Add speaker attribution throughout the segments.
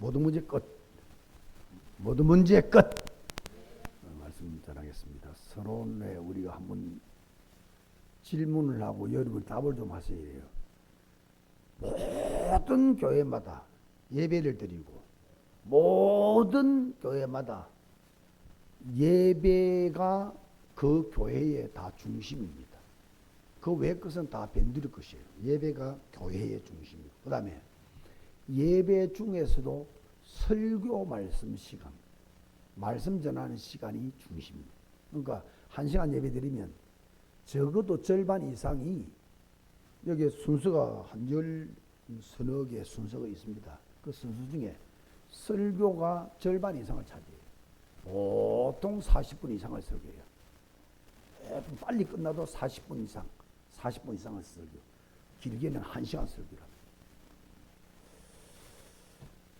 Speaker 1: 모든 문제 끝. 모든 문제의 끝. 말씀 전하겠습니다. 서론에 우리가 한번 질문을 하고 여러분이 답을 좀 하셔야 해요. 모든 교회마다 예배를 드리고 모든 교회마다 예배가 그 교회의 다 중심입니다. 그 외의 것은 다 변두리 것이에요. 예배가 교회의 중심이고, 그 다음에 예배 중에서도 설교 말씀 시간, 말씀 전하는 시간이 중심입니다. 그러니까 1시간 예배 드리면 적어도 절반 이상이, 여기에 순서가 한 서너 개 순서가 있습니다. 그 순서 중에 설교가 절반 이상을 차지해요. 보통 40분 이상을 설교해요. 빨리 끝나도 40분 이상을 설교. 길게는 1시간 설교랍니다.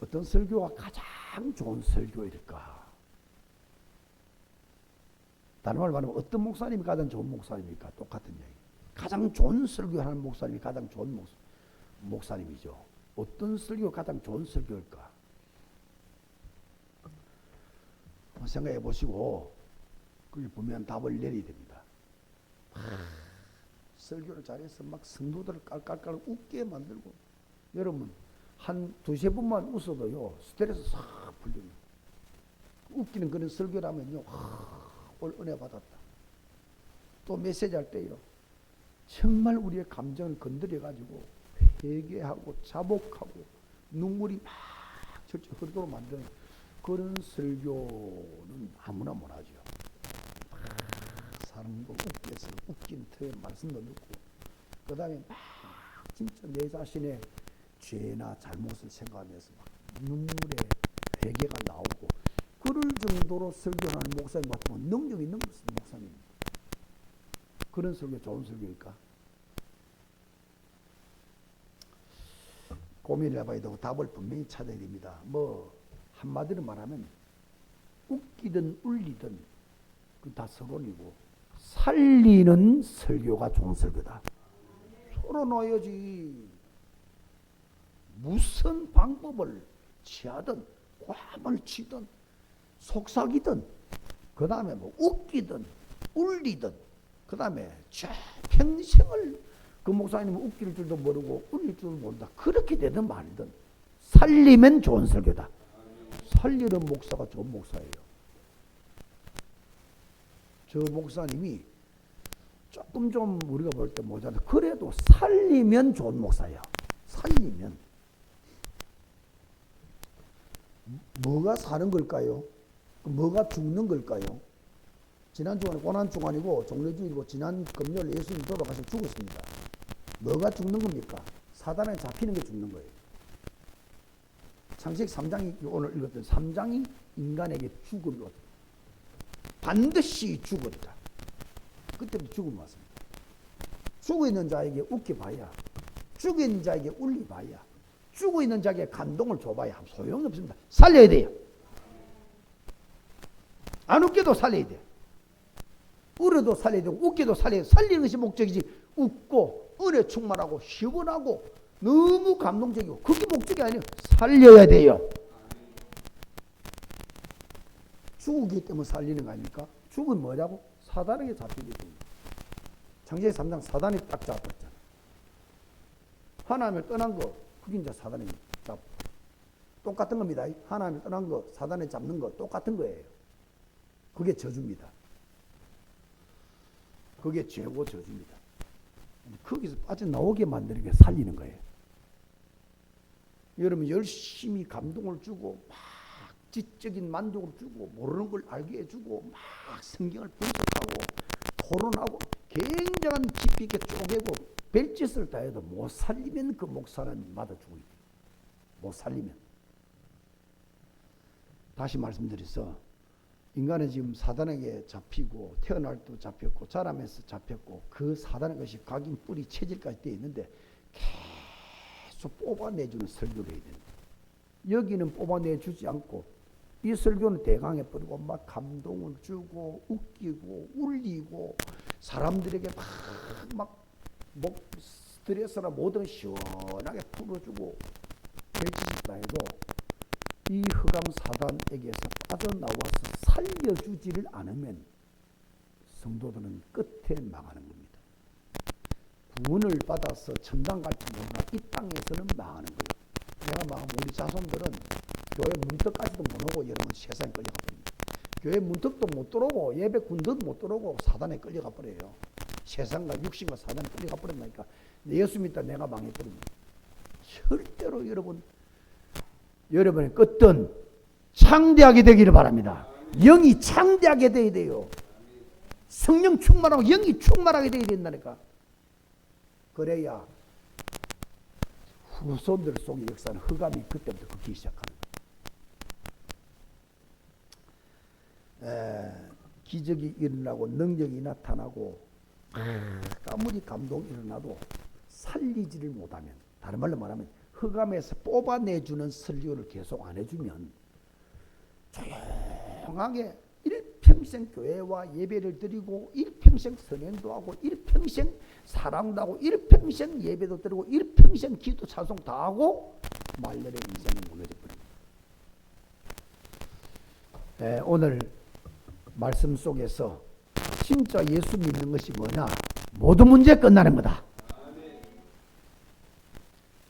Speaker 1: 어떤 설교가 가장 좋은 설교일까? 다른 말로 말하면 어떤 목사님이 가장 좋은 목사님입니까? 똑같은 얘기. 가장 좋은 설교하는 목사님이 가장 좋은 목사님이죠. 어떤 설교가 가장 좋은 설교일까? 한번 생각해 보시고 그걸 보면 답을 내려야 됩니다. 설교를 잘해서 막 성도들을 깔깔깔 웃게 만들고, 여러분 한 두세 번만 웃어도요 스트레스 싹 풀립니다. 웃기는 그런 설교라면요, 오늘 은혜 받았다. 또 메시지 할 때요 정말 우리의 감정을 건드려 가지고 회개하고 자복하고 눈물이 막 절절 흐르도록 만드는 그런 설교는 아무나 못하죠. 사람도 웃게 해서 웃긴 터에 말씀도 듣고, 그 다음에 막 진짜 내 자신의 죄나 잘못을 생각하면서 막 눈물에 회개가 나오고, 그럴 정도로 설교하는 목사님 같으면 능력 있는 목사님입니다. 그런 설교 좋은 설교일까? 고민을 해봐야 되고 답을 분명히 찾아야 됩니다. 한마디로 말하면 웃기든 울리든 그 다 서론이고, 살리는 설교가 좋은 설교다. 풀어놔야지. 무슨 방법을 취하든 꽐을 치든 속삭이든, 그 다음에 웃기든 울리든, 그 다음에 평생을 그 목사님은 웃길 줄도 모르고 울릴 줄도 모른다. 그렇게 되든 말든 살리면 좋은 설교다. 살리는 목사가 좋은 목사예요. 저 목사님이 조금 좀 우리가 볼 때 모자라, 그래도 살리면 좋은 목사예요. 살리면. 뭐가 사는 걸까요? 뭐가 죽는 걸까요? 지난 주간에 고난주간이고 종려주일이고, 지난 금요일 예수님 돌아가서 죽었습니다. 뭐가 죽는 겁니까? 사단에 잡히는 게 죽는 거예요. 창세기 3장이 오늘 읽었던 3장이 인간에게 죽음이거든요. 반드시 죽었다. 그때부터 죽음 왔습니다. 죽어있는 자에게 웃겨봐야, 죽어있는 자에게 울려봐야, 죽어있는 자에게 감동을 줘봐야 소용이 없습니다. 살려야 돼요. 안 웃겨도 살려야 돼요. 울어도 살려야 되고 웃겨도 살려야 돼요. 살리는 것이 목적이지, 웃고 은혜 충만하고 시원하고 너무 감동적이고 그게 목적이 아니에요. 살려야 돼요. 죽기 때문에 살리는 거 아닙니까? 죽은 뭐냐고? 사단에게 잡히기 때문에. 창세기 3장 사단이 딱 잡았잖아. 하나님을 떠난 거, 그게 이제 사단이 잡고. 똑같은 겁니다. 하나님을 떠난 거, 사단에 잡는 거 똑같은 거예요. 그게 저주입니다. 그게 죄고 저주입니다. 거기서 빠져나오게 만드는 게 살리는 거예요. 여러분 열심히 감동을 주고 막 지적인 만족을 주고 모르는 걸 알게 해주고 막 성경을 분석하고 토론하고 굉장한 깊이 있게 쪼개고 별짓을 다 해도 못 살리면 그 목사는 맞아 죽어야 돼요. 못 살리면. 다시 말씀드려서 인간은 지금 사단에게 잡히고 태어날 때 잡혔고 자라면서 잡혔고 그 사단의 것이 각인 뿌리 체질까지 되어 있는데 계속 뽑아내주는 설교를 해야 됩니다. 여기는 뽑아내주지 않고 이 설교는 대강해버리고 막 감동을 주고 웃기고 울리고 사람들에게 막 스트레스나 모든 시원하게 풀어주고 별짓을 다 해도 이 흑암 사단에게서 빠져나와서 살려주지를 않으면 성도들은 끝에 망하는 겁니다. 구원을 받아서 천당 갈지 모르나 이 땅에서는 망하는 거예요. 내가 막 우리 자손들은 교회 문턱까지도 못 오고 여러분 세상에 끌려가 버립니다. 교회 문턱도 못 들어오고 예배 군대도 못 들어오고 사단에 끌려가 버려요. 세상과 육신과 사단에 끌려가 버린다니까. 예수 믿다 내가 망해버립니다. 절대로 여러분의 끝은 창대하게 되기를 바랍니다. 영이 창대하게 되어야 돼요. 성령 충만하고 영이 충만하게 되어야 된다니까. 그래야 후손들 속의 역사는 흑암이 그때부터 긋기 시작합니다. 기적이 일어나고 능력이 나타나고 아무리 감동이 일어나도 살리지를 못하면, 다른 말로 말하면 흑암에서 뽑아내주는 설교를 계속 안 해주면 조용하게 일평생 교회와 예배를 드리고 일평생 선행도 하고 일평생 사랑도 하고 일평생 예배도 드리고 일평생 기도 찬송 다 하고 말년에 인생이 무너져 버립니다. 오늘 말씀 속에서 진짜 예수 믿는 것이 뭐냐? 모든 문제 끝나는 거다.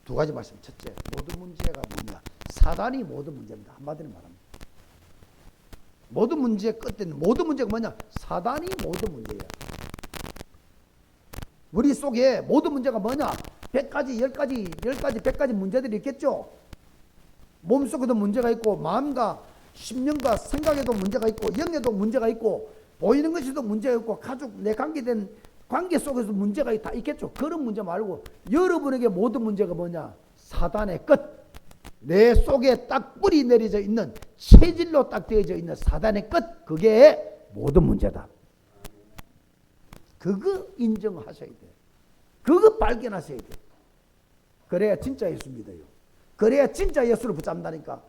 Speaker 1: 두 가지 말씀. 첫째, 모든 문제가 뭐냐? 사단이 모든 문제입니다. 한마디로 말합니다. 모든 문제의 끝에는 모든 문제가 뭐냐? 사단이 모든 문제예요. 우리 속에 모든 문제가 뭐냐? 100가지, 10가지, 10가지, 100가지 문제들이 있겠죠? 몸속에도 문제가 있고 마음과 심령과 생각에도 문제가 있고 영에도 문제가 있고 보이는 것에도 문제가 있고 가족, 내 관계된 관계 속에서 문제가 다 있겠죠. 그런 문제 말고 여러분에게 모든 문제가 뭐냐? 사단의 끝. 내 속에 딱 뿌리 내려져 있는 체질로 딱 되어져 있는 사단의 끝. 그게 모든 문제다. 그거 인정하셔야 돼요. 그거 발견하셔야 돼요. 그래야 진짜 예수 믿어요. 그래야 진짜 예수를 붙잡는다니까.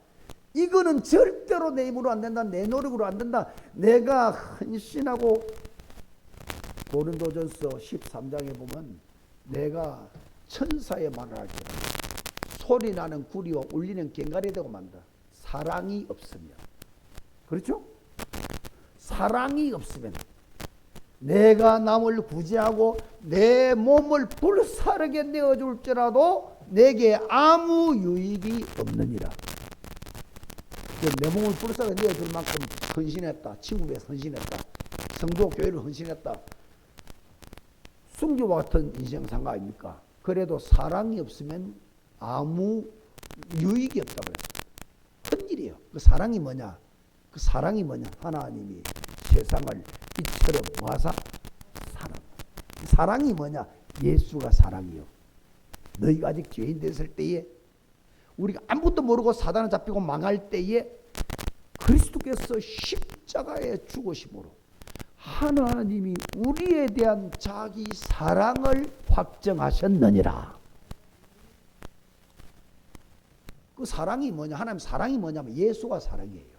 Speaker 1: 이거는 절대로 내 힘으로 안 된다. 내 노력으로 안 된다. 내가 헌신하고 고린도전서 13장에 보면 내가 천사의 말을 할 때 소리 나는 구리와 울리는 꽹과리 되고 만다. 사랑이 없으면. 그렇죠? 사랑이 없으면 내가 남을 구제하고 내 몸을 불사르게 내어줄지라도 내게 아무 유익이 없느니라. 내 몸을 불사르게 내어줄 만큼 헌신했다. 친구 위해서 헌신했다. 성도 교회를 헌신했다. 순교와 같은 인생상가 아닙니까? 그래도 사랑이 없으면 아무 유익이 없다고 그랬어요. 큰일이에요. 그 사랑이 뭐냐? 그 사랑이 뭐냐? 하나님이 세상을 이처럼 모아서 사랑. 사랑이 뭐냐? 예수가 사랑이요. 너희가 아직 죄인 됐을 때에 우리가 아무것도 모르고 사단에 잡히고 망할 때에 그리스도께서 십자가에 죽으심으로 하나님이 우리에 대한 자기 사랑을 확정하셨느니라. 그 사랑이 뭐냐? 하나님 사랑이 뭐냐면 예수가 사랑이에요.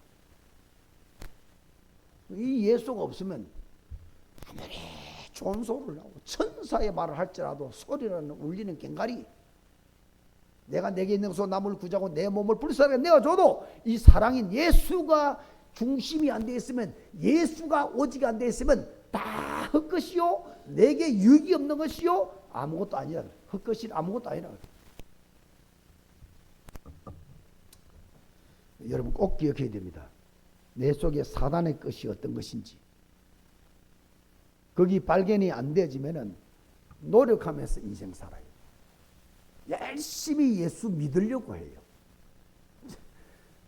Speaker 1: 이 예수가 없으면 아무리 좋은 소리를 하고 천사의 말을 할지라도 소리는 울리는 꽹과리, 내가 내게 있는 것으로 남을 구자고 내 몸을 불사르게 내어줘도 이 사랑인 예수가 중심이 안 되어 있으면, 예수가 오직 안 되어 있으면 다 헛것이요 내게 유익이 없는 것이요 아무것도 아니라, 헛것이 아무것도 아니라. 여러분 꼭 기억해야 됩니다. 내 속에 사단의 것이 어떤 것인지 거기 발견이 안 되어지면은 노력하면서 인생 살아요. 열심히 예수 믿으려고 해요.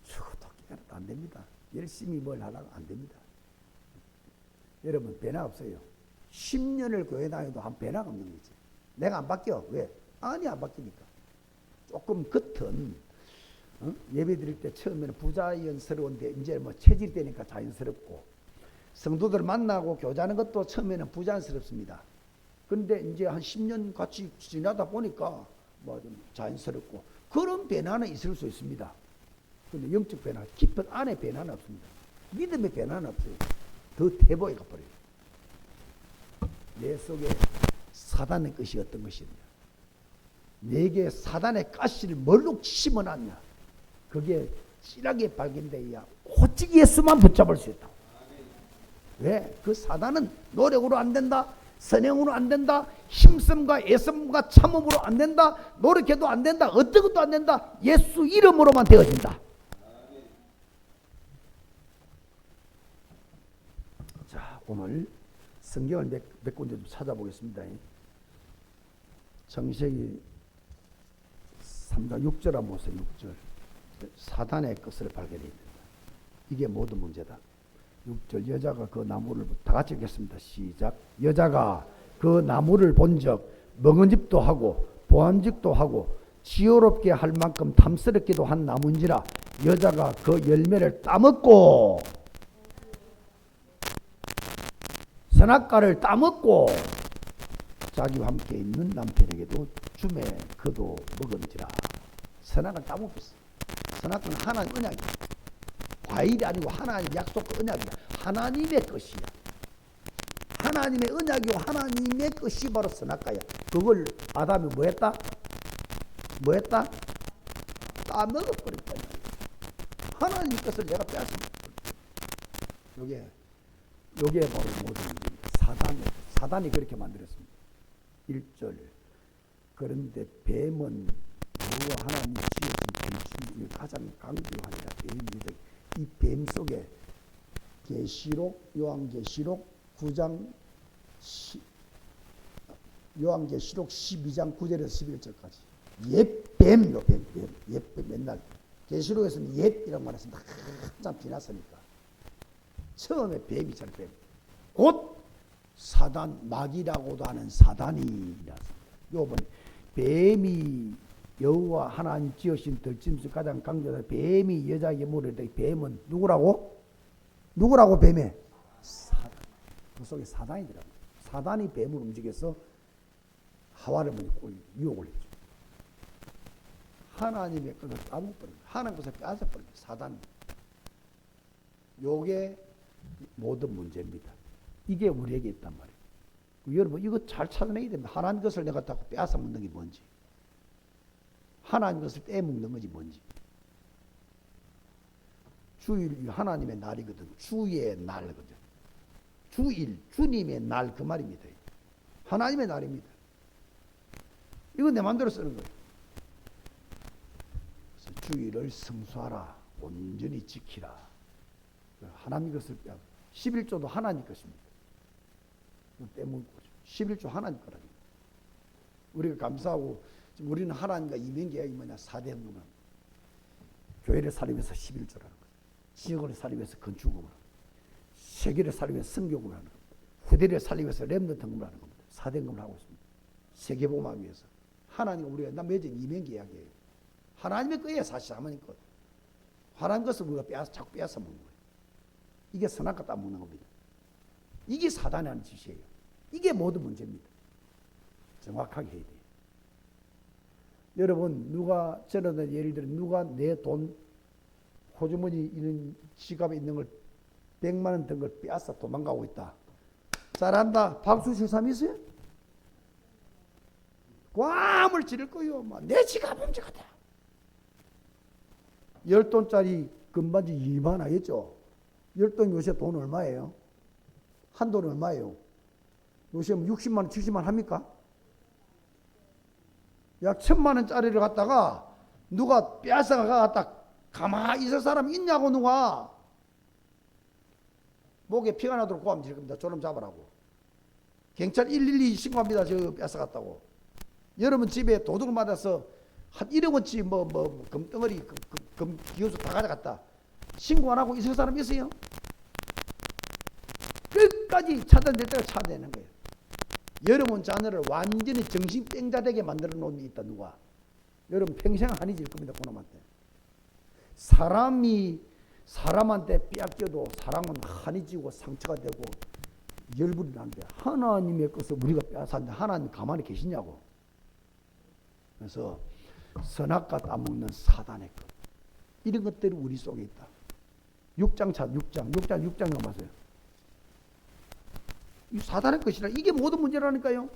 Speaker 1: 죽어도 안 됩니다. 열심히 뭘 하다가 안 됩니다. 여러분 변화 없어요. 10년을 교회 다녀도 한 변화가 없는 거지. 내가 안 바뀌어. 왜? 아니 안 바뀌니까. 조금 겉은 예배 드릴 때 처음에는 부자연스러운데 이제 뭐 체질이 되니까 자연스럽고, 성도들 만나고 교제하는 것도 처음에는 부자연스럽습니다. 그런데 이제 한 10년 같이 지나다 보니까 뭐 좀 자연스럽고 그런 변화는 있을 수 있습니다. 그런데 영적 변화, 깊은 안의 변화는 없습니다. 믿음의 변화는 없어요. 더 대보해 가버려요. 내 속에 사단의 것이 어떤 것이냐? 내게 사단의 가시를 뭘로 심어놨냐? 그게 확실하게 발견돼야 오직 예수만 붙잡을 수 있다. 왜? 그 사단은 노력으로 안 된다, 선행으로 안 된다, 힘씀과 애씀과 참음으로 안 된다, 노력해도 안 된다, 어떤 것도 안 된다. 예수 이름으로만 되어진다. 자, 오늘 성경을 몇 군데 좀 찾아보겠습니다. 창세기 3장 6절 한번 보세요. 6절. 사단의 것을 발견해야 된다. 이게 모든 문제다. 6절. 여자가 그 나무를, 다 같이 읽겠습니다. 시작. 여자가 그 나무를 본즉 먹은 집도 하고 보한 집도 하고 지혜롭게 할 만큼 탐스럽기도 한 나무인지라 여자가 그 열매를 따먹고 선악과를 따먹고 자기와 함께 있는 남편에게도 주매 그도 먹은지라. 선악을 따먹었어. 선악과는 하나님 언약이야. 과일이 아니고 하나님 약속과 언약이야. 하나님의 것이야. 하나님의 언약이고 하나님의 것이 바로 선악과야. 그걸 아담이 뭐 했다? 뭐 했다? 따먹어버릴 거야. 하나님의 것을 내가 빼앗습니다. 요게 바로 모든 문제입니다. 사단이 그렇게 만들었습니다. 1절. 그런데 뱀은 여호와 하나님이 지으신 뱀 중에 가장 강교하니라. 이 뱀 속에 요한계시록 12장 9절에서 11절까지 옛뱀, 옛뱀 맨날 계시록에서는 옛이라고 말했습니다. 한참 지났으니까 처음에 뱀이잖아요. 뱀. 곧 사단, 마귀라고도 하는 사단이었습니다. 요번 뱀이 여호와 하나님 지으신 들짐승 가장 강조한 뱀이 여자에게 물으되 뱀은 누구라고? 누구라고 뱀에? 사단. 그 속에 사단이 들어갑니다. 사단이 뱀을 움직여서 하와를 먼저 유혹을 했죠. 하나님의 것을 따먹버립니다. 하나님의 것을 빼앗아버립니다. 사단. 요게 모든 문제입니다. 이게 우리에게 있단 말이에요. 여러분 이거 잘 찾아내야 됩니다. 하나님 것을 내가 다 빼앗아 먹는 게 뭔지, 하나님 것을 떼먹는 것이 뭔지. 주일 하나님의 날이거든. 주의 날거든. 주일 주님의 날 그 말입니다. 하나님의 날입니다. 이건 내 마음대로 쓰는 거예요. 그래서 주일을 성수하라. 온전히 지키라. 하나님 것을 빼앗아. 11조도 하나님 것입니다. 빼먹는 거죠. 11조 하나님 거라니. 우리가 감사하고 지금 우리는 하나님과 이면계약이 뭐냐? 4대 헌금을 합니다. 교회를 살기 위해서 11조라는 거예요. 지역을 살기 위해서 건축금을 합니다. 세계를 살기 위해서 선교금을 하는 겁니다. 후대를 살기 위해서 렘넌트 헌금을 하는 겁니다. 4대 헌금을 하고 있습니다. 세계복음하기 위해서. 하나님과 우리가 맺은 이면계약이에요. 하나님의 거예요. 사실 하나님 것. 하나님 것을 우리가 자꾸 빼앗아 먹는 거예요. 이게 선악과 따먹는 겁니다. 이게 사단이 하는 짓이에요. 이게 모든 문제입니다. 정확하게 해야 돼요. 여러분 저는 예를 들어 누가 내 돈 호주머니 있는 지갑에 있는 걸 100만 원 든 걸 빼앗아 도망가고 있다. 잘한다. 박수 칠 사람 있어요? 꽝을 지를 거요. 내 지갑 훔쳐갔다. 10돈짜리 금반지 2만 하겠죠. 10돈 요새 돈 얼마예요? 한 돈 얼마예요? 요새 60만 원, 70만 원 합니까? 약 1000만 원짜리를 갖다가 누가 빼앗아가 갖다 가만히 있을 사람 있냐고. 누가 목에 피가 나도록 고함 지를 겁니다. 저놈 잡으라고. 경찰 112 신고합니다. 저 뺏어갔다고. 여러분 집에 도둑을 맞아서 한 1억 원치 금덩어리 금 기호수 다 가져갔다. 신고 안 하고 있을 사람 있어요? 끝까지 찾아낼 때가 찾아내는 거예요. 여러분 자녀를 완전히 정신 땡자 되게 만들어 놓은 게 있다. 누가? 여러분 평생 한이 질 겁니다. 그놈한테. 사람한테 빼앗겨도 사람은 한이 지고 상처가 되고 열불이 나는데 하나님의 것을 우리가 빼앗았는데 하나님 가만히 계시냐고. 그래서 선악과 따먹는 사단의 것, 이런 것들이 우리 속에 있다. 6장 넘어가세요. 이 사단의 것이라. 이게 모든 문제라니까요.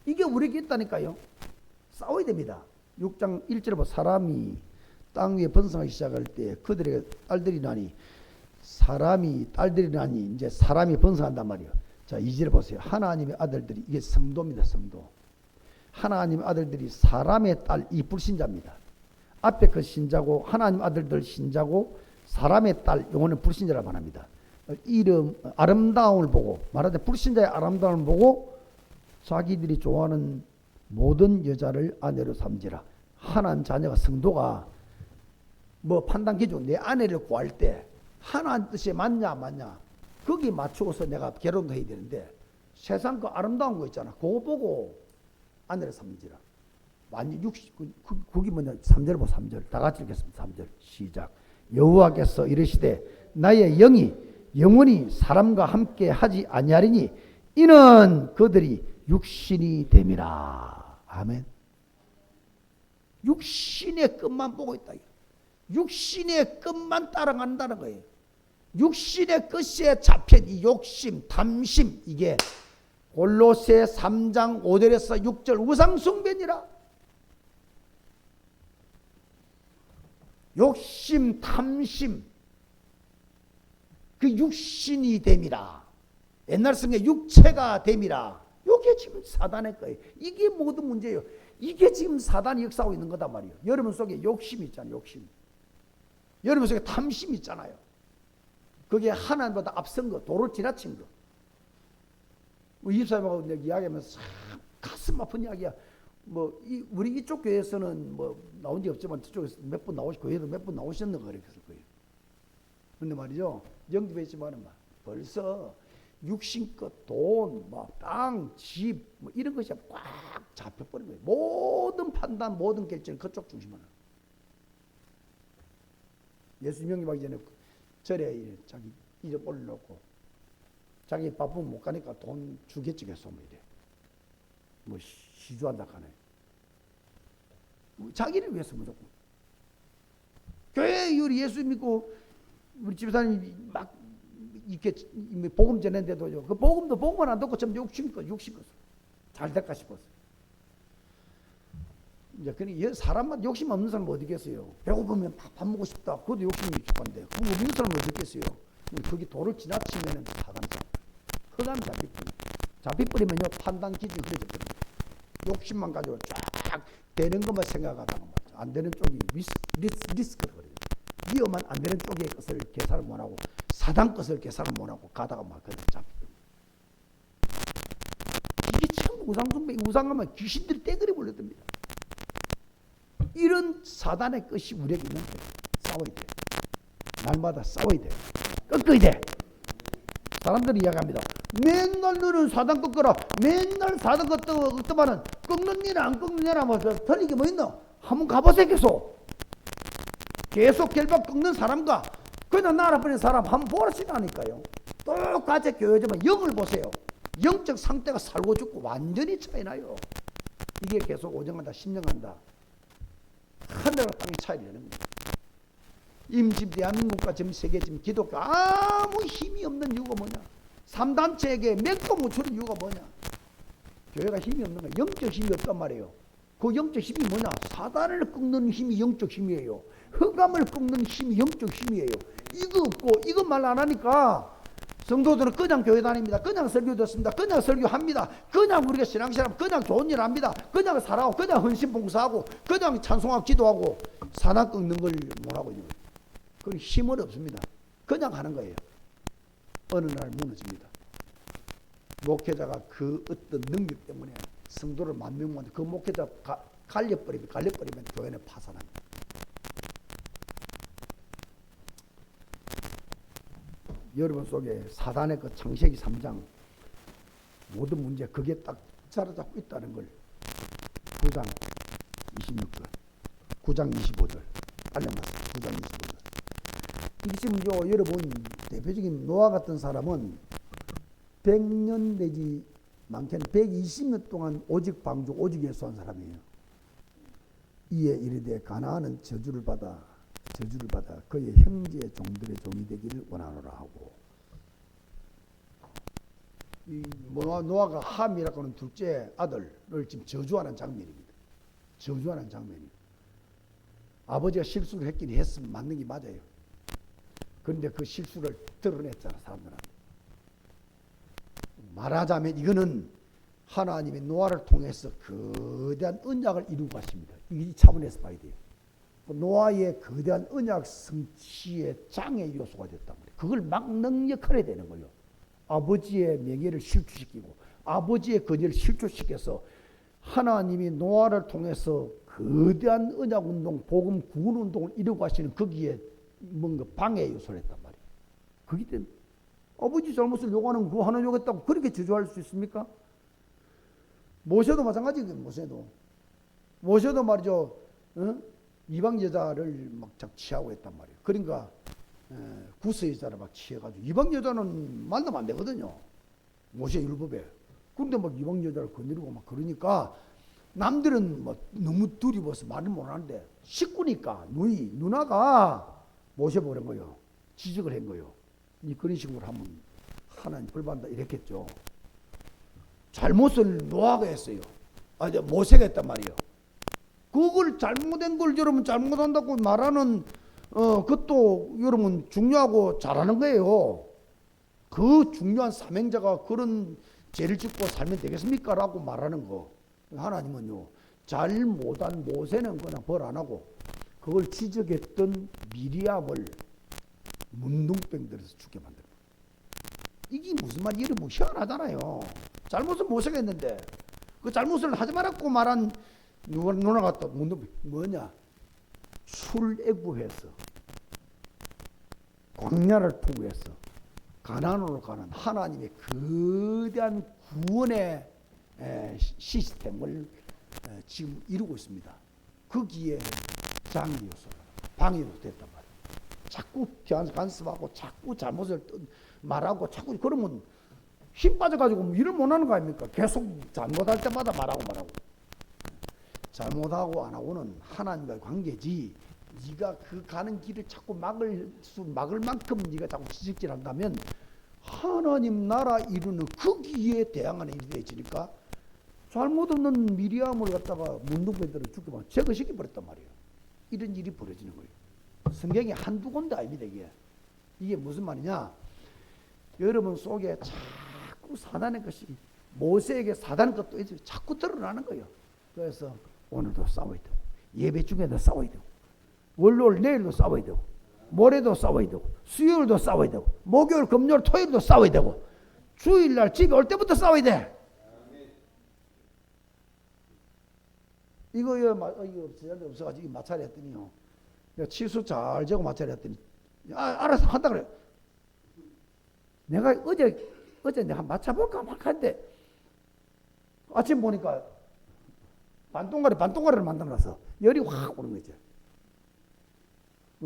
Speaker 1: 이게 우리에게 있다니까요. 싸워야 됩니다. 6장 1절에 보면 사람이 땅 위에 번성하기 시작할 때 그들에게 딸들이 나니 사람이 딸들이 나니 이제 사람이 번성한단 말이에요. 자, 2절에 보세요. 하나님의 아들들이 이게 성도입니다. 성도. 하나님의 아들들이 사람의 딸 이 불신자입니다. 앞에 그 신자고 하나님 아들들 신자고 사람의 딸 요거는 불신자라고 말합니다. 이름 아름다움을 보고 말하자면 불신자의 아름다움을 보고 자기들이 좋아하는 모든 여자를 아내로 삼지라. 하나님 자녀가 성도가 뭐 판단 기준 내 아내를 구할 때 하나님 뜻에 맞냐 안 맞냐 거기에 맞추어서 내가 결혼도 해야 되는데 세상 그 아름다운 거 있잖아. 그거 보고 아내를 삼지라. 완전 60 그게 뭐냐 3절 보고 3절 다 같이 읽겠습니다. 3절 시작. 여호와께서 이르시되 나의 영이 영원히 사람과 함께 하지 아니하리니 이는 그들이 육신이 됨이라. 아멘. 육신의 끝만 보고 있다. 육신의 끝만 따라간다는 거예요. 육신의 끝에 잡힌 이 욕심, 탐심 이게 골로새 3장 5절에서 6절 우상숭배니라. 욕심, 탐심 그 육신이 됨이라. 옛날 성경에 육체가 됨이라. 이게 지금 사단의 거예요. 이게 모든 문제예요. 이게 지금 사단이 역사하고 있는 거단 말이에요. 여러분 속에 욕심 있잖아요. 욕심. 여러분 속에 탐심 있잖아요. 그게 하나님보다 앞선 거, 도를 지나친 거. 이사님하고 이야기하면서 가슴 아픈 이야기야. 뭐 우리 이쪽 교회에서는 뭐 나온 지 없지만 저쪽에서 몇 분 나오시 교회도 몇 분 나오셨는 거예요. 근데 말이죠. 영접해 있지만은 벌써 육신껏 돈, 뭐 땅, 집, 뭐 이런 것이 꽉 잡혀버린 거예요. 모든 판단, 모든 결정 그쪽 중심으로. 예수님 영접하기 전에 절에 자기 이름 올려놓고 자기 바쁘면 못 가니까 돈 주겠지겠어 뭐 이래. 뭐 시주한다 하네. 자기를 위해서 무조건. 교회 우리 예수 믿고 우리 집사님이 막 이렇게 복음 전했는데도요. 그 복음도 복음을 안 듣고 좀 욕심껏 잘 될까 싶었어. 이제 그러니 사람만 욕심 없는 사람 어디 겠어요? 배고프면 밥 먹고 싶다. 그것도 욕심이 족한데. 그거 없는 사람 어디 겠어요? 거기 도를 지나치면은 사단이죠. 흑암 잡히버리면요 판단 기준이 흐려져버립니다. 욕심만 가지고 쫙 되는 것만 생각하다가 말이죠. 안 되는 쪽이 리스크를 버려요. 위험한 안 되는 쪽의 것을 계산을 못하고 사단 것을 계산을 못하고 가다가 막 그냥 잡히거든요. 이게 참 우상하면 귀신들이 떼그리 불러듭니다. 이런 사단의 끝이 우리에게 있는 거예요. 싸워야 돼. 날마다 싸워야 돼. 꺾어야 돼. 사람들이 이야기합니다. 맨날 너는 사단 꺾어라. 맨날 사단 꺾더만은 꺾는 일 안 꺾는 일 하면 틀리게 뭐 있노? 한번 가보세요. 계속 결박 꺾는 사람과 그냥 날아버린 사람 한번 보시라니까요. 똑같이 교회지만 영을 보세요. 영적 상태가 살고 죽고 완전히 차이 나요. 이게 계속 5년 간다 10년 간다. 하늘과 땅의 차이를 내는 거예요. 지금 대한민국과 지금 세계 지금 기독교 아무 힘이 없는 이유가 뭐냐? 3단체에게 맥도 못 추는 이유가 뭐냐? 교회가 힘이 없는 거예요. 영적 힘이 없단 말이에요. 그 영적 힘이 뭐냐? 사단을 꺾는 힘이 영적 힘이에요. 흑암을 꺾는 힘이 영적 힘이에요. 이거 없고 이거 말 안 하니까 성도들은 그냥 교회 다닙니다. 그냥 설교 듣습니다. 그냥 설교합니다. 그냥 우리가 신앙생활 그냥 좋은 일 합니다. 그냥 살아고 그냥 헌신 봉사하고 그냥 찬송하고 기도하고 사단 꺾는 걸 못하고 있는 거예요. 그건 힘은 없습니다. 그냥 하는 거예요. 어느 날 무너집니다. 목회자가 그 어떤 능력 때문에 성도를 만명 모았는데 그 목회자가 갈려버리면 교회는 파산합니다. 여러분 속에 사단의 그 창세기 3장 모든 문제 그게 딱 자리잡고 있다는 걸 9장 26절 9장 25절 알려놨어요. 9장 25절 이게 지금 여러분 대표적인 노아 같은 사람은 100년 내지 많게는 120년 동안 오직 방주 오직 예수한 사람이에요. 이에 이르되 가나안은 저주를 받아 그의 형제의 종들의 종이 되기를 원하노라 하고 이 노아가 함이라고 하는 둘째 아들을 지금 저주하는 장면입니다. 저주하는 장면이에요. 아버지가 실수를 했긴 했으면 맞는 게 맞아요. 그런데 그 실수를 드러냈잖아, 사람들한테. 말하자면 이거는 하나님의 노아를 통해서 거대한 언약을 이루고 가십니다. 이 차원에서 봐야 돼요. 노아의 거대한 언약 성취의 장애 요소가 됐단 말이에요. 그걸 막 능력하게 되는 거예요. 아버지의 명예를 실추시키고 아버지의 권위를 실추시켜서 하나님이 노아를 통해서 거대한 언약 운동, 복음 구원 운동을 이루고 가시는 거기에 뭔가 방해 요소를 했단 말이에요. 그게 된 아버지 잘못을 요구하는 그 하나 요구했다고 그렇게 저주할 수 있습니까? 모세도 마찬가지예요. 모세도 말이죠. 이방 여자를 막 취하고 했단 말이에요. 그러니까 구스 여자를 막 취해가지고 이방 여자는 만나면 안 되거든요. 모세 율법에. 그런데 막 이방 여자를 거느리고 막 그러니까 남들은 뭐 너무 두려워서 말을 못하는데 식구니까 누나가 모세 보는 거예요. 지적을 한 거예요. 니 그런 식으로 하면 하나님 벌받는다 이랬겠죠. 잘못을 노아가 했어요. 모세가 했단 말이에요. 그걸 잘못된 걸 여러분 잘못한다고 말하는 그것도 여러분 중요하고 잘하는 거예요. 그 중요한 사명자가 그런 죄를 짓고 살면 되겠습니까? 라고 말하는 거. 하나님은요, 잘못한 모세는 그냥 벌 안 하고 그걸 지적했던 미리암을 문둥병 들어서 죽게 만들어. 이게 무슨 말이에요? 여러분 희한하잖아요. 잘못은 모세가 했는데 그 잘못을 하지 말았고 말한 누나가 또 뭐냐? 출애굽해서 광야를 통과해서 가나안으로 가는 하나님의 거대한 구원의 시스템을 지금 이루고 있습니다. 거기에 장애 요소가 방해로 됐단 말이에요. 자꾸 간섭하고 자꾸 잘못을 말하고 자꾸 그러면 힘 빠져가지고 일을 못하는 거 아닙니까? 계속 잘못할 때마다 말하고 잘못하고 안 하고는 하나님과의 관계지. 네가 그 가는 길을 자꾸 막을 만큼 네가 자꾸 지적질한다면 하나님 나라 이루는 거기에 대항하는 일이 되어지니까 잘못 없는 미리암을 갖다가 문둥병들을 죽게 제거시켜 버렸단 말이에요. 이런 일이 벌어지는 거예요. 성경에 한두 군데 아닙니다. 이게 무슨 말이냐? 여러분 속에 자꾸 사단의 것이 모세에게 사단의 것도 자꾸 드러나는 거예요. 그래서 오늘도 싸워야 되고 예배 중에도 싸워야 되고 월요일 내일도 싸워야 되고 모레도 싸워야 되고 수요일도 싸워야 되고 목요일 금요일 토요일도 싸워야 되고 주일날 집에 올 때부터 싸워야 돼. 이거 없어가지고 마찰이 했더니요. 치수 잘 재고 마찰이 했더니 알아서 한다 그래. 내가 어제 내가 맞춰볼까 막 하는데 아침 보니까 반동가리를 만들어놨어. 열이 확 오는 거지.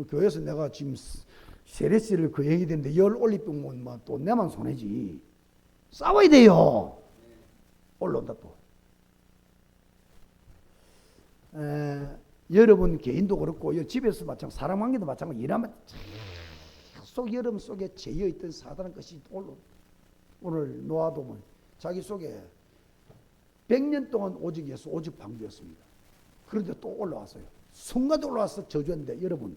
Speaker 1: 교회에서 내가 지금 세례씨를 그 얘기 되는데 열 올리병면 또 내만 손해지. 싸워야 돼요. 올라온다 또. 여러분 개인도 그렇고 집에서 마찬가지 사람 관계도 마찬가지 일하면 계속 여러분 속에 죄어있던 사단의 것이 오늘 노아도 자기 속에 100년 동안 오직이었어. 오직 방주였습니다. 그런데 또 올라왔어요. 순간도 올라와서 저주했는데 여러분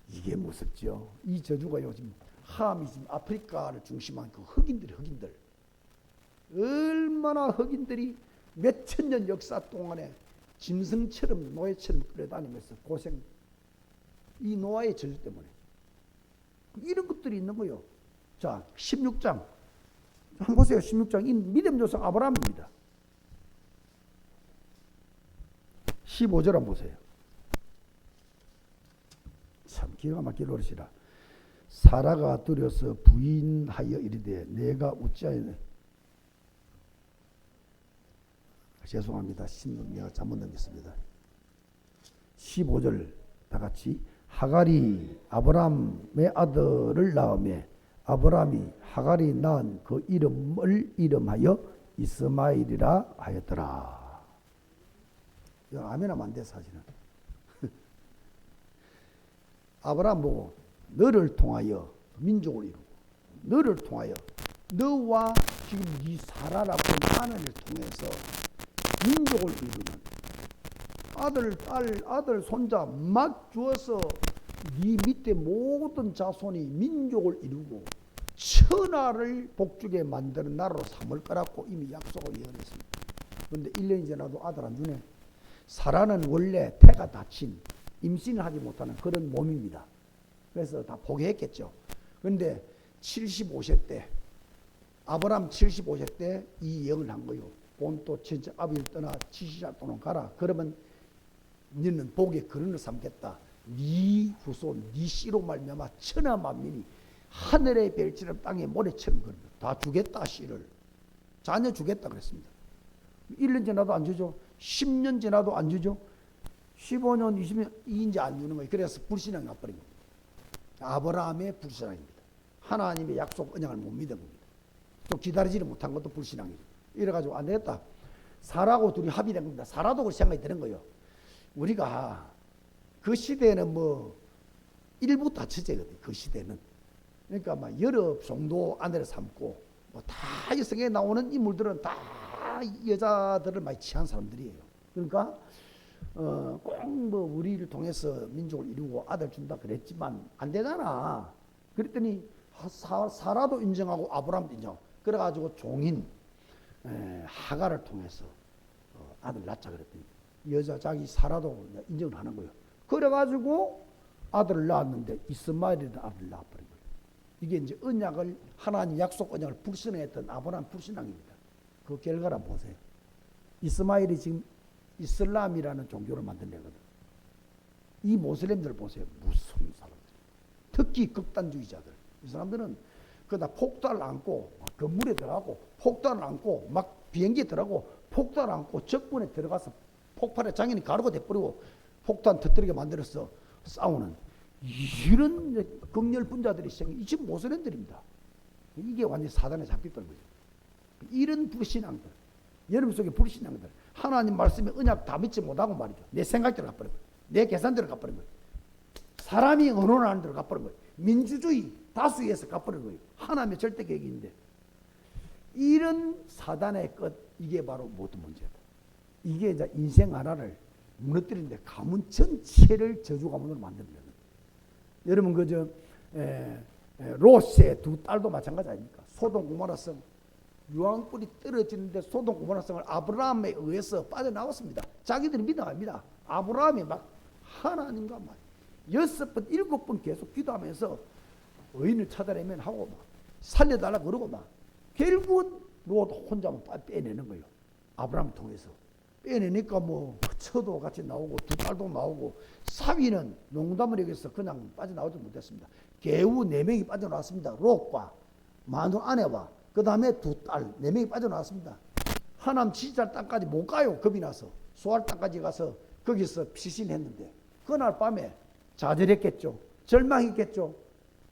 Speaker 1: 이게 무섭죠. 이 저주가 요즘 함이 지금 아프리카를 중심한 그 흑인들 얼마나 흑인들이 몇천 년 역사 동안에 짐승처럼 노예처럼 끌어다니면서 고생. 이 노아의 저주 때문에 이런 것들이 있는 거예요. 자 16장 한번 보세요. 16장 이 믿음 조상 아브라함입니다. 15절 한번 보세요. 참 기가 막히게 그러시라. 사라가 두려서 부인하여 이르되 내가 어찌하여 죄송합니다. 내가 잘못 넘겼습니다. 15절 다 같이 하갈이 아브라함의 아들을 낳으며 아브라함이 하갈이 낳은 그 이름을 이름하여 이스마엘이라 하였더라. 아멘 하면 안 돼 사실은. 아브라함 보고 너를 통하여 민족을 이루고 너를 통하여 너와 지금 이 사라라고 하는 아내를 통해서 민족을 이루는 아들, 딸, 아들, 손자 막 주어서 네 밑에 모든 자손이 민족을 이루고 천하를 복주게 만드는 나라로 삼을 거라고 이미 약속을 예언했습니다. 그런데 1년이 지나도 아들 안 주네. 사라는 원래 태가 다친 임신을 하지 못하는 그런 몸입니다. 그래서 다 포기했겠죠. 그런데 75세 때 아브라함 75세 때 이 예언을 한 거예요. 본토 천지 아비를 떠나 지시자 또는 가라. 그러면 너는 복의 근원을 삼겠다. 네 후손 네 씨로 말미암아 천하 만민이 하늘의 별처럼 땅에 모래처럼 그런다. 다 주겠다. 씨를 자녀 주겠다 그랬습니다. 1년 지나도 안 주죠. 10년 지나도 안 주죠. 15년 20년 이제 안 주는 거예요. 그래서 불신앙이 나버린 겁니다. 아브라함의 불신앙입니다. 하나님의 약속 언약을 못 믿은 겁니다. 또 기다리지를 못한 것도 불신앙이죠. 이래가지고 안 되겠다. 사라하고 둘이 합의된 겁니다. 사라도 그 생각이 드는 거예요. 우리가 그 시대에는 뭐 일부 다처제거든요. 그 시대는. 그러니까 막 여러 정도 아내를 삼고 뭐 다 성경에 나오는 인물들은 다 여자들을 많이 취한 사람들이에요. 그러니까 꼭 뭐 우리를 통해서 민족을 이루고 아들 준다 그랬지만 안 되잖아. 그랬더니 사라도 인정하고 아브라함도 인정하고 그래가지고 종인 하가를 통해서 아들 낳자 그랬더니 여자 자기 사라도 인정을 하는 거예요. 그래가지고 아들을 낳았는데 이스마엘이라는 아들을 낳아버린 거예요. 이게 이제 언약을 하나님 약속 언약을 불신했던 아브라함 불신앙입니다. 그 결과를 보세요. 이스마엘이 지금 이슬람이라는 종교를 만들려거든. 이 모슬렘들 보세요. 무서운 사람들. 특히 극단주의자들. 이 사람들은 그다 폭탄을 안고 건물에 들어가고 폭탄을 안고 막 비행기에 들어가고 폭탄을 안고 적군에 들어가서 폭발에 장인이 가루가 돼버리고 폭탄 터뜨리게 만들어서 싸우는 이런 극렬분자들이 생긴 이 지금 모슬렘들입니다. 이게 완전히 사단에 잡혔던 거죠. 이런 불신앙들, 여러분 속에 불신앙들, 하나님 말씀에 언약 다 믿지 못하고 말이죠. 내 생각대로 가버린 거예요. 내 계산대로 가버린 거예요. 사람이 언론하는 대로 가버린 거예요. 민주주의 다수에서 가버린 거예요. 하나님의 절대 계획인데 이런 사단의 끝, 이게 바로 모든 문제다. 이게 이제 인생 하나를 무너뜨리는데 가문 전체를 저주 가문으로 만듭니다. 여러분 그저 롯의 두 딸도 마찬가지 아닙니까? 소돔 고모라성 유황불이 떨어지는데 소돔 고모라성을 아브라함에 의해서 빠져나왔습니다. 자기들이 믿어갑니다. 아브라함이 막 하나님과 막 6번 7번 계속 기도하면서 의인을 찾아내면 하고 막 살려달라고 그러고 막 결국은 롯 혼자 빼내는 거예요. 아브라함 통해서 빼내니까 뭐 처도 같이 나오고 두 딸도 나오고 사위는 농담을 여기서 그냥 빠져나오지 못했습니다. 개우 4명이 빠져나왔습니다. 롯과 마누 아내와 그 다음에 두 딸 4명이 빠져나왔습니다. 하남 지지할 땅까지 못 가요. 겁이 나서 소할 땅까지 가서 거기서 피신했는데 그날 밤에 좌절했겠죠. 절망했겠죠.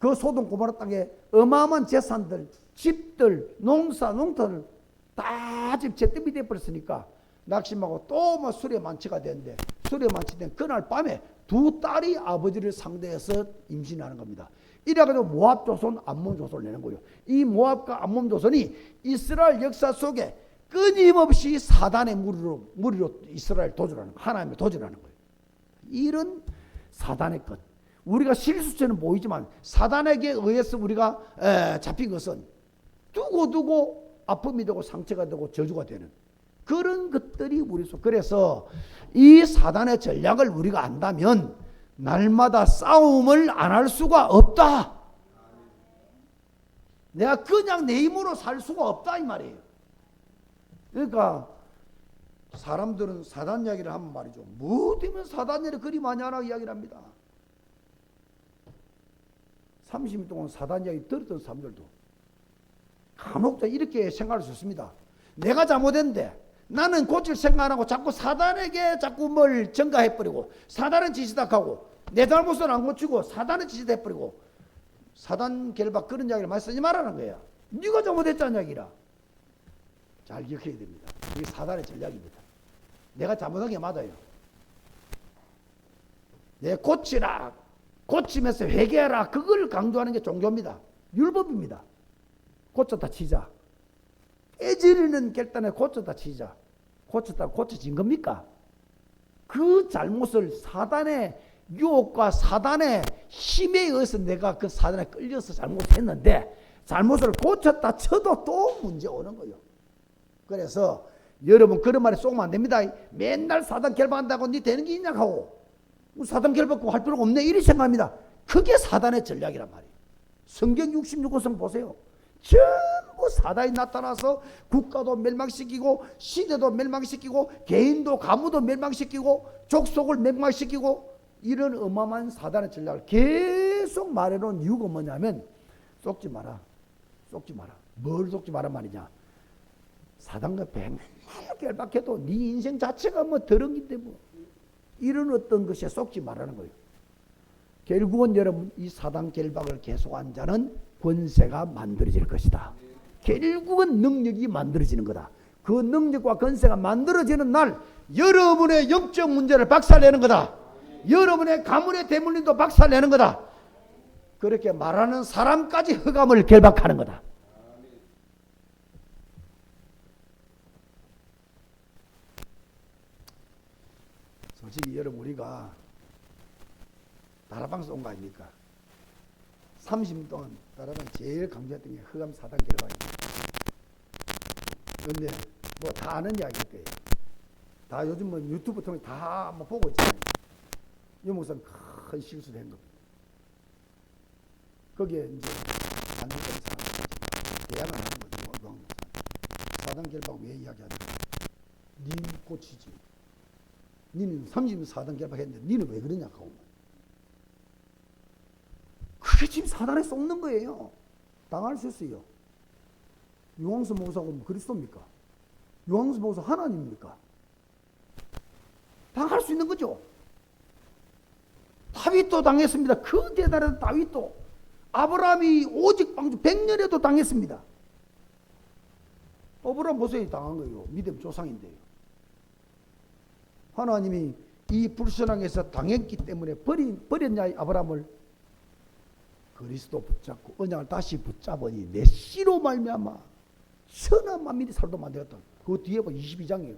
Speaker 1: 그 소돔 고모라 땅에 어마어마한 재산들, 집들, 농사, 농터를 다 지금 제뜸이 돼버렸으니까 낙심하고 또 뭐 술에 만취가 되는데 술에 만취된 그날 밤에 두 딸이 아버지를 상대해서 임신하는 겁니다. 이래가지고 모압 조선, 암몬 조선을 내는 거예요. 이 모압과 암몬 조선이 이스라엘 역사 속에 끊임없이 사단의 무리로 이스라엘 도전하는 거예요. 하나님의 도전하는 거예요. 이런 사단의 것. 우리가 실수처럼 보이지만 사단에게 의해서 우리가 잡힌 것은 두고 아픔이 되고 상처가 되고 저주가 되는 그런 것들이 우리 속. 그래서 이 사단의 전략을 우리가 안다면 날마다 싸움을 안 할 수가 없다. 내가 그냥 내 힘으로 살 수가 없다 이 말이에요. 그러니까 사람들은 사단 이야기를 하면 말이죠. 뭐 때문에 사단 이야기를 그리 많이 하나 이야기를 합니다. 30년 동안 사단 이야기 들었던 사람들도 간혹 이렇게 생각할 수 있습니다. 내가 잘못했는데 나는 고칠 생각 안 하고 자꾸 사단에게 자꾸 뭘 전가해버리고 사단은 지시닥하고 내 잘못은 안 고치고 사단은 지시해버리고 사단 결박 그런 이야기를 많이 쓰지 말라는 거야. 네가 잘못했다는 이야기라. 잘 기억해야 됩니다. 이게 사단의 전략입니다. 내가 잘못한 게 맞아요. 내 고치라. 고치면서 회개하라. 그걸 강조하는 게 종교입니다. 율법입니다. 고쳤다 치자. 깨지르는 결단에 고쳤다 치자. 고쳤다 고쳐진 겁니까? 그 잘못을 사단의 유혹과 사단의 힘에 의해서 내가 그 사단에 끌려서 잘못했는데 잘못을 고쳤다 쳐도 또 문제 오는 거예요. 그래서 여러분 그런 말에 쏘면 안 됩니다. 맨날 사단 결박한다고 니 되는 게 있냐고 사단 결박고 할 필요가 없네 이렇게 생각합니다. 그게 사단의 전략이란 말이에요. 성경 66권 보세요. 전부 사단이 나타나서 국가도 멸망시키고 시대도 멸망시키고 개인도 가무도 멸망시키고 족속을 멸망시키고 이런 어마어마한 사단의 전략을 계속 말해놓은 이유가 뭐냐면 속지 마라. 속지 마라. 뭘 속지 마란 말이냐. 사단과 백날 결박해도 네 인생 자체가 뭐 더러운데 뭐 이런 어떤 것에 속지 말라는 거예요. 결국은 여러분 이 사단 결박을 계속한 자는 권세가 만들어질 것이다. 결국은 능력이 만들어지는 거다. 그 능력과 권세가 만들어지는 날 여러분의 영적 문제를 박살내는 거다. 여러분의 가문의 대물림도 박살내는 거다. 그렇게 말하는 사람까지 흑암을 결박하는 거다. 솔직히 여러분 우리가 다락방에서 온 거 아닙니까? 30년 동안 다락방이 제일 강조했던 게 흑암 사단 결박입니다. 그런데 뭐 다 아는 이야기일 거예요. 다 요즘 뭐 유튜브 통해 다 뭐 보고 있잖아요. 이 목사는 큰 실수를 한 겁니다. 거기에 이제 반대되는 사람들 대안을 하는 거죠. 어두운 사단 결박 왜 이야기하냐? 니 고치지. 니는 30년 사단 결박했는데 니는 왜 그러냐 하고. 그게 지금 사단에 속는 거예요. 당할 수 있어요. 요한수 목사가 그리스도입니까? 요한수 목사 하나님입니까? 당할 수 있는 거죠. 다윗도 당했습니다. 그 대단한 다윗도 아브라함이 오직 방주 100년에도 당했습니다. 아브라함 보세요. 당한 거예요. 믿음 조상인데요. 하나님이 이 불신앙에서 당했기 때문에 버렸냐 아브라함을? 그리스도 붙잡고 언약을 다시 붙잡으니 내 씨로 말미암아 천하 만민이 살도 만들었다. 그 뒤에 뭐 22장이에요.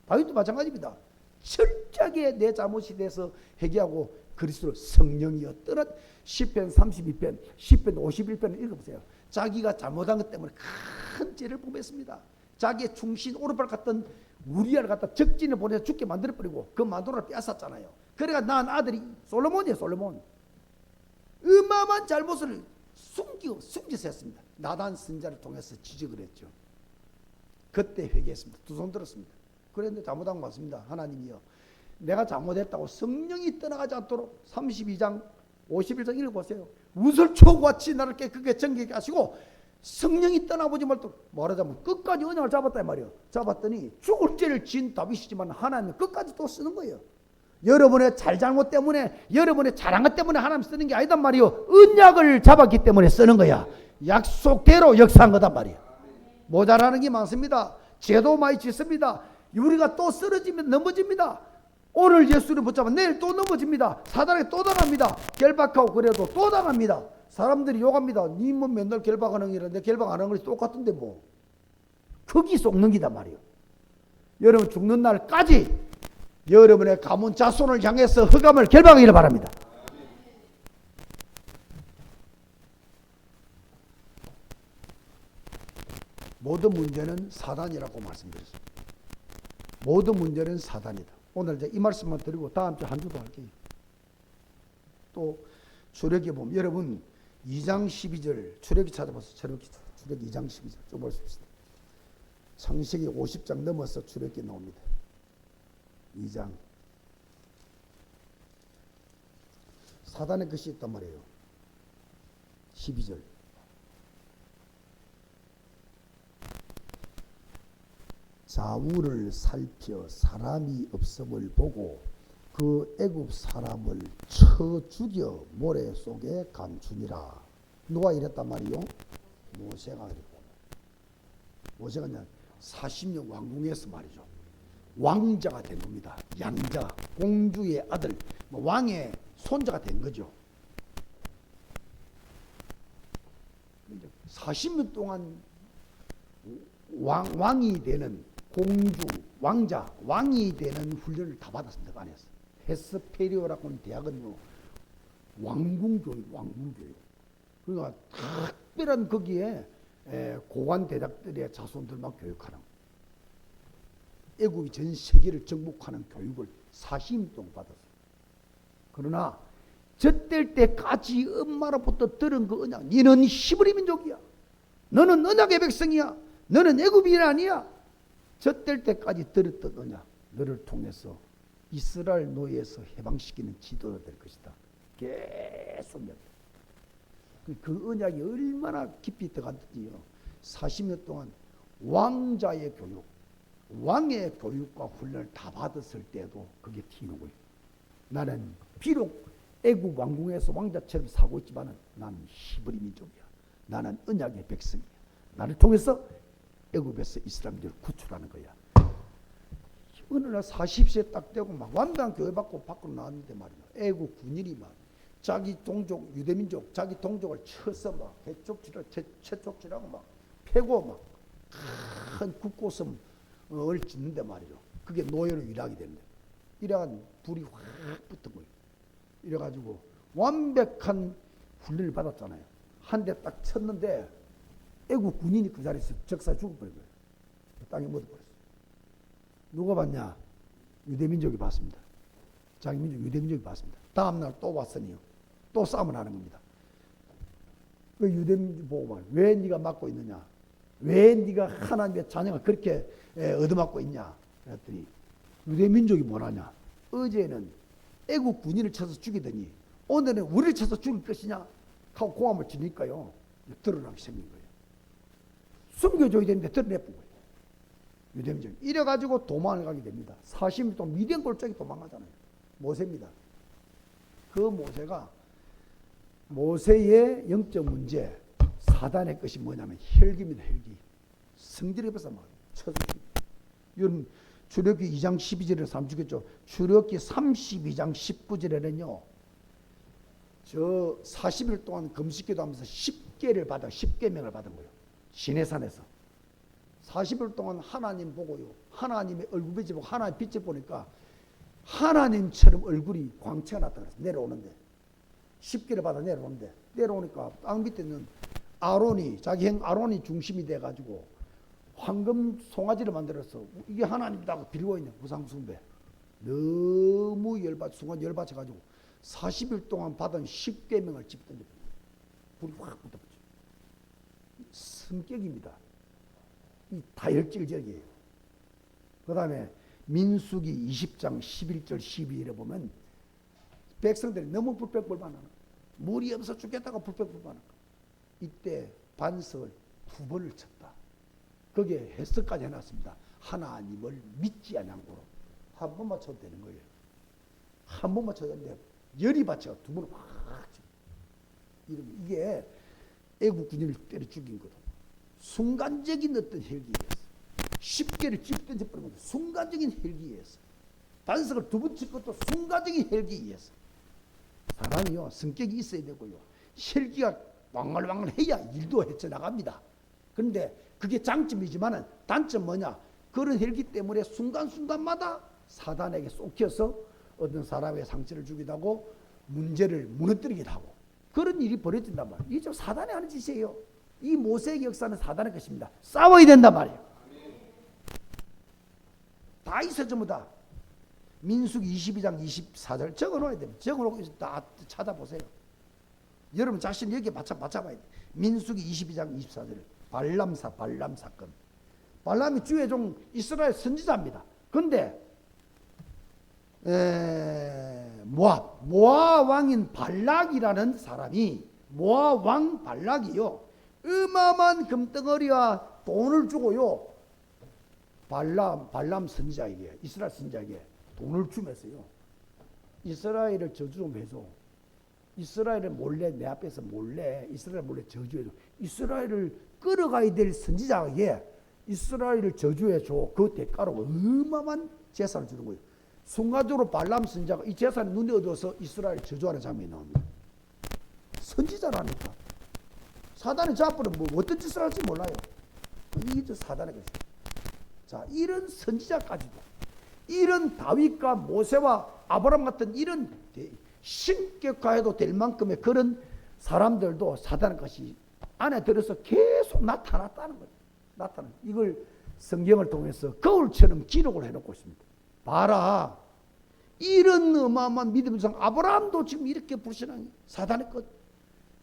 Speaker 1: 다윗도 마찬가지입니다. 철저하게 내 잘못이 돼서 회개하고 그리스도로 성령이여 떠난 시편 32편, 시편 51편을 읽어보세요. 자기가 잘못한 것 때문에 큰 죄를 범했습니다. 자기의 충신 오른발 같던 우리아를 갖다 적진을 보내서 죽게 만들어버리고 그 마누라를 빼앗았잖아요. 그래가 낳은 아들이 솔로몬이에요. 솔로몬. 어마어마한 잘못을 숨겨서 했습니다. 나단 선지자를 통해서 지적을 했죠. 그때 회개했습니다. 두 손 들었습니다. 그런데 잘못한 거 맞습니다. 하나님이요, 내가 잘못했다고 성령이 떠나가지 않도록 32장 51장 읽어보세요. 우슬초같이 나를 깨끗하게 정결케 하시고 성령이 떠나보지 말도록, 말하자면 끝까지 언약을 잡았단 말이에요. 잡았더니 죽을 죄를 지은 다윗이지만 하나님은 끝까지 또 쓰는 거예요. 여러분의 잘잘못 때문에, 여러분의 잘한 것 때문에 하나님 쓰는 게 아니단 말이에요. 언약을 잡았기 때문에 쓰는 거야. 약속대로 역사한 거단 말이에요. 모자라는 게 많습니다. 죄도 많이 짓습니다. 우리가 또 쓰러지면 넘어집니다. 오늘 예수를 붙잡아 내일 또 넘어집니다. 사단에게 또 당합니다. 결박하고 그래도 또 당합니다. 사람들이 욕합니다. 니 뭐 맨날 결박하는 게라 내 결박 안 하는 것이 똑같은데 뭐. 거기 속는 기단 말이에요. 여러분 죽는 날까지 여러분의 가문 자손을 향해서 흑암을 결박하기를 바랍니다. 모든 문제는 사단이라고 말씀드렸습니다. 모든 문제는 사단이다. 오늘 이제 이 말씀만 드리고 다음 주 한 주도 할게요. 또 출애굽기 보면 여러분 2장 12절 출애굽기 찾아봐서 출애굽기 2장 12절 좀 볼 수 있습니다. 창세기 50장 넘어서 출애굽기 나옵니다. 2장. 사단의 것이 있단 말이에요. 12절. 좌우를 살펴 사람이 없음을 보고 그 애굽 사람을 쳐 죽여 모래 속에 감추니라. 누가 이랬단 말이요? 모세가 이랬단 말이에요. 모세가 그냥 40년 왕궁에서 말이죠. 왕자가 된 겁니다. 양자, 공주의 아들, 왕의 손자가 된 거죠. 40년 동안 왕이 되는 공주, 왕이 되는 훈련을 다 받았습니다. 그 안에서. 헤스페리오라고 하는 대학은요, 왕궁교육. 그러니까 특별한 거기에 고관 대작들의 자손들만 교육하는, 애국이 전 세계를 정복하는 교육을 40년 동안 받았어요. 그러나 젖될 때까지 엄마로부터 들은 그 언약, 너는 히브리 민족이야, 너는 언약의 백성이야, 너는 애굽인 아니야. 젖될 때까지 들었던 언약, 너를 통해서 이스라엘 노예에서 해방시키는 지도가 될 것이다. 계속 그 언약이 얼마나 깊이 들어갔는지요. 40년 동안 왕자의 교육, 왕의 교육과 훈련을 다 받았을 때도 그게 튀는 거예요. 나는 비록 애국 왕궁에서 왕자처럼 살고 있지만 나는 히브리 민족이야. 나는 언약의 백성이야. 나를 통해서 애국에서 이스라엘을 구출하는 거야. 어느 날 40세 딱 되고 막 완전한 교회받고 밖으로 나왔는데 말이야. 애국 군인이 막 자기 동족, 유대민족, 자기 동족을 쳐서 막 채촉질하고 막 패고 막 큰 국고섬을 짓는데 말이죠. 그게 노예로 일하게 된대. 이러한 불이 확 붙은 거예요. 이래가지고 완벽한 훈련을 받았잖아요. 한 대 딱 쳤는데 애국 군인이 그 자리에서 적사 죽어버린 거예요. 땅에 묻어버렸어요. 누가 봤냐? 유대민족이 봤습니다. 자기 민족, 유대민족이 봤습니다. 다음날 또 왔으니요. 또 싸움을 하는 겁니다. 그 유대민족 보고 말이야. 왜 네가 맡고 있느냐? 왜 네가 하나님의 자녀가 그렇게 얻어맞고 있냐? 그랬더니 유대민족이 뭐라냐? 어제는 애국 군인을 쳐서 죽이더니 오늘은 우리를 쳐서 죽일 것이냐? 하고 고함을 지니까요. 드러나기 생긴 거예요. 숨겨줘야 되는데 드러내본 거예요. 유대민족. 이래가지고 도망을 가게 됩니다. 40일 동안 미디안 골짜기 도망가잖아요. 모세입니다. 그 모세가 모세의 영적 문제, 사단의 것이 뭐냐면 혈기입니다. 혈기. 성질이 벌써 막 쳐서 여러분 출애굽기 2장 12절에서 3주겠죠. 출애굽기 32장 19절에는요. 저 40일 동안 금식기도 하면서 10계를 받아 10계명을 받은 거예요. 시내산에서 40일 동안 하나님 보고요. 하나님의 얼굴 빛을 보고 하나님의 빛을 보니까 하나님처럼 얼굴이 광채가 났다 그랬어요. 내려오는데 10계를 받아 내려오는데 내려오니까 땅 밑에 있는 아론이 자기 형 아론이 중심이 돼가지고 황금 송아지를 만들어서 이게 하나님이다 하고 빌고 있는 우상숭배. 너무 순간 열받쳐가지고 40일 동안 받은 10계명을 집 던져버려요. 불이 확 붙어버려. 성격입니다. 이 다혈질적이에요. 그 다음에 민수기 20장 11절 12절에 보면 백성들이 너무 불평불만하는 거예요. 물이 없어 죽겠다고 불평불만하는 거예요. 이때 반석을 2번을 쳤다. 거기에 해석까지 해놨습니다. 하나님을 믿지 않은 거로 한 번만 쳐도 되는 거예요. 한 번만 쳐도 되는데 열이 받쳐 2번을 확 쳐. 이게 애국 군인을 때려 죽인 거다. 순간적인 어떤 혈기에서 10개를 집 던져버린 것도 순간적인 혈기에서 반석을 2번 칠 것도 순간적인 혈기에서 사람이요 성격이 있어야 되고요 혈기가 왕글왕글 해야 일도 헤쳐나갑니다. 그런데 그게 장점이지만 단점 뭐냐? 그런 혈기 때문에 순간순간마다 사단에게 쏟겨서 어떤 사람의 상처를 주기도 하고 문제를 무너뜨리기도 하고 그런 일이 벌어진단 말이에요. 이게 좀 사단이 하는 짓이에요. 이 모세의 역사는 사단의 것입니다. 싸워야 된단 말이에요. 다 있어 전부 다. 민수기 22장 24절 적어놓아야 됩니다. 적어놓고 다 찾아보세요. 여러분 자신 여기에 맞춰봐야 돼. 민수기 22장 24절 발람 사건. 발람이 주의 종 이스라엘 선지자입니다. 그런데 모압 왕인 발락이라는 사람이 모압 왕 발락이요 어마어마한 금덩어리와 돈을 주고요 발람 선지자에게 이스라엘 선지자에게 돈을 주면서요 이스라엘을 저주 좀 해줘. 이스라엘을 몰래 내 앞에서 몰래 이스라엘 몰래 저주해줘. 이스라엘을 끌어가야 될 선지자에게 이스라엘을 저주해줘. 그 대가로 어마어마한 재산을 주는 거예요. 순간적으로 발람 선지자가 이 재산을 눈에 얻어서 이스라엘을 저주하는 장면이 나옵니다. 선지자라니까. 사단의 저 앞으로 뭐 어떤 짓을 할지 몰라요. 이게 저 사단의 것이에요. 자, 이런 선지자까지도, 이런 다윗과 모세와 아브라함 같은 이런 신격화해도 될 만큼의 그런 사람들도 사단의 것이 안에 들어서 계속 나타났다는 거예요. 나타나. 이걸 성경을 통해서 거울처럼 기록을 해놓고 있습니다. 봐라. 이런 어마어마한 믿음상 아브라함도 지금 이렇게 불신앙이 사단의 것,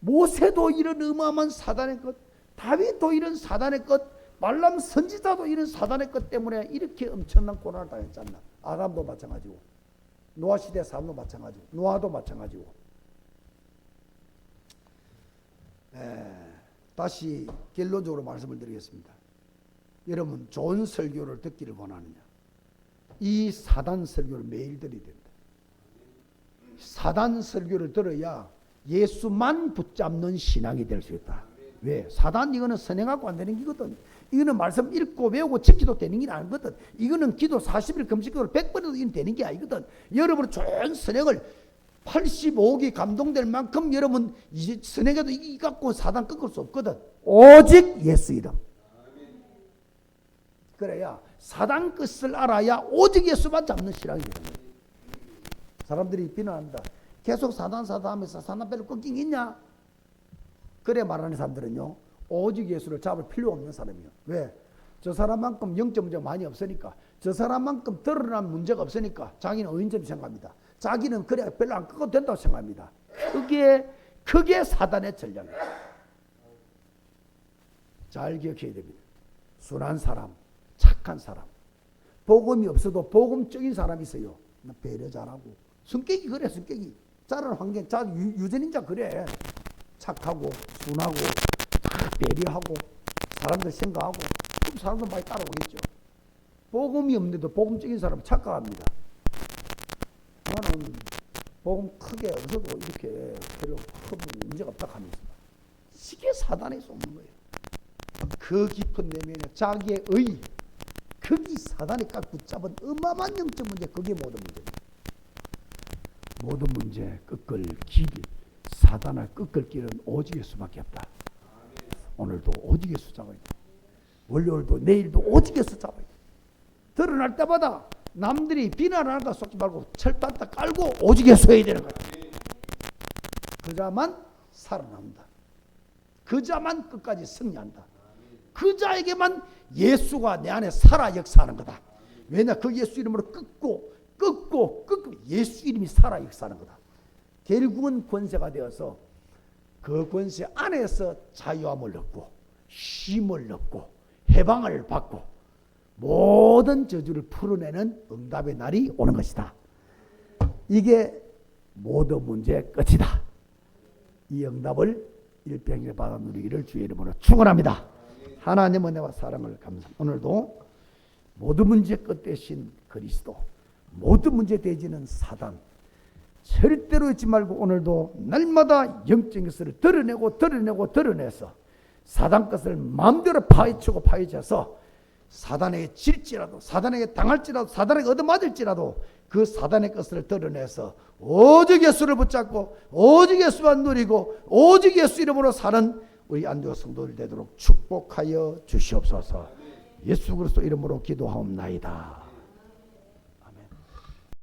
Speaker 1: 모세도 이런 어마어마한 사단의 것, 다윗도 이런 사단의 것, 말람 선지자도 이런 사단의 것 때문에 이렇게 엄청난 고난을 당했지 않나. 아담도 마찬가지고, 노아 시대 사람도 마찬가지고, 노아도 마찬가지고. 다시 결론적으로 말씀을 드리겠습니다. 여러분, 좋은 설교를 듣기를 원하느냐? 이 사단 설교를 매일 들어야 된다. 사단 설교를 들어야 예수만 붙잡는 신앙이 될 수 있다. 왜? 사단 이거는 선행하고 안 되는 기거든. 이거는 말씀 읽고 외우고 지키도 되는 게 아니거든. 이거는 기도 40일 금식을 100번에도 이건 되는 게 아니거든. 여러분은 좋은 선행을 85기 감동될 만큼 여러분 이제 선행해도 이 갖고 사단 꺾을 수 없거든. 오직 예수 이름. 그래야 사단 끝을 알아야 오직 예수만 잡는 신앙이 되는 거예요. 사람들이 비난한다. 계속 사단 하면서 사단 별로 꺾인 게 있냐? 그래 말하는 사람들은요, 오직 예수를 잡을 필요 없는 사람이에요. 왜? 저 사람만큼 영적 문제가 많이 없으니까, 저 사람만큼 드러난 문제가 없으니까 자기는 의인점 생각합니다. 자기는 그래 별로 안 꺾어도 된다고 생각합니다. 그게 사단의 전략이에요. 잘 기억해야 됩니다. 순한 사람, 착한 사람, 복음이 없어도 복음적인 사람이 있어요. 배려 잘하고, 성격이 그래. 성격이 자라는 환경, 유전인자 그래. 착하고 순하고 배려하고 사람들 생각하고, 그럼 사람들 많이 따라오겠죠. 복음이 없는데도 복음적인 사람은 착각합니다. 나는 복음 크게 없어도 이렇게 별로 큰 문제가 없다 하면서, 이게 사단에 쏘는 거예요. 그 깊은 내면에 자기의 의, 거기 사단이 꽉 붙잡은 어마어마한 영적 문제, 그게 모든 문제입니다. 모든 문제 꺾을 길, 사단을 꺾을 길은 오직 예수밖에 없다. 오늘도 오직 예수 잡아야 돼. 월요일도 내일도 오직 예수 잡아야 돼. 드러날 때마다 남들이 비난하는 거 쏟지 말고 철판 딱 깔고 오직 예수 해야 되는 거야. 그자만 살아남는다. 그자만 끝까지 승리한다. 그자에게만 예수가 내 안에 살아 역사하는 거다. 왜냐? 그 예수 이름으로 끊고 예수 이름이 살아 역사하는 거다. 결국은 권세가 되어서 그 권세 안에서 자유함을 얻고 쉼을 얻고 해방을 받고 모든 저주를 풀어내는 응답의 날이 오는 것이다. 이게 모든 문제의 끝이다. 이 응답을 일평생 받아 누리기를 주의 이름으로 축원합니다. 하나님의 은혜와 사랑을 감사합니다. 오늘도 모든 문제의 끝 대신 그리스도, 모든 문제 대지는 사단, 절대로 잊지 말고 오늘도 날마다 영적인 것을 드러내서 사단 것을 마음대로 파헤쳐서 사단에게 질지라도, 사단에게 당할지라도, 사단에게 얻어맞을지라도 그 사단의 것을 드러내서 오직 예수를 붙잡고 오직 예수만 누리고 오직 예수 이름으로 사는 우리 안디옥 성도들 되도록 축복하여 주시옵소서. 예수 그리스도 이름으로 기도하옵나이다.